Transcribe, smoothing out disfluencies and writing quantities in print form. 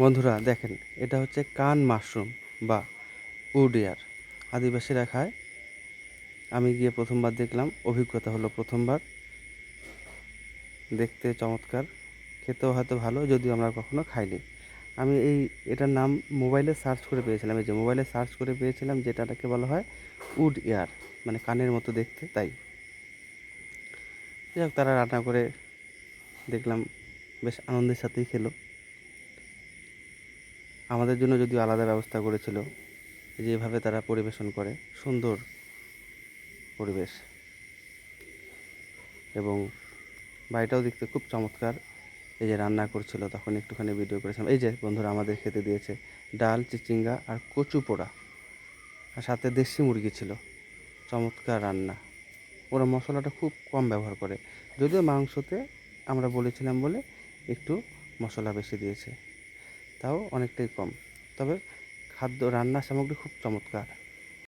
বন্ধুরা দেখেন, এটা হচ্ছে কান মাশরুম বা উড এয়ার। আদিবাসীরা খায়। আমি গিয়ে প্রথমবার দেখলাম, অভিজ্ঞতা হলো প্রথমবার। দেখতে চমৎকার, খেতেও হয়তো ভালো, যদিও আমরা কখনো খাইনি। আমি এটার নাম মোবাইলে সার্চ করে পেয়েছিলাম। এই যে মোবাইলে সার্চ করে পেয়েছিলাম যেটাকে বলা হয় উড এয়ার, মানে কানের মতো দেখতে। তাই যাই হোক, তারা রান্না করে দেখলাম বেশ আনন্দের সাথেই খেলো। আমাদের জন্য যদিও আলাদা ব্যবস্থা করেছিল। যেভাবে তারা পরিবেশন করে, সুন্দর পরিবেশ, এবং বাড়িটাও দেখতে খুব চমৎকার। এই যে রান্না করছিল তখন একটুখানি ভিডিও করেছিলাম। এই যে বন্ধুরা আমাদের খেতে দিয়েছে ডাল, চিচিঙ্গা আর কচু পোড়া, আর সাথে দেশি মুরগি ছিল। চমৎকার রান্না। ওরা মশলাটা খুব কম ব্যবহার করে, যদিও মাংসতে আমরা বলেছিলাম বলে একটু মশলা বেশি দিয়েছে, তাও অনেকটাই কম। তবে রান্নার সামগ্রী খুব চমৎকার।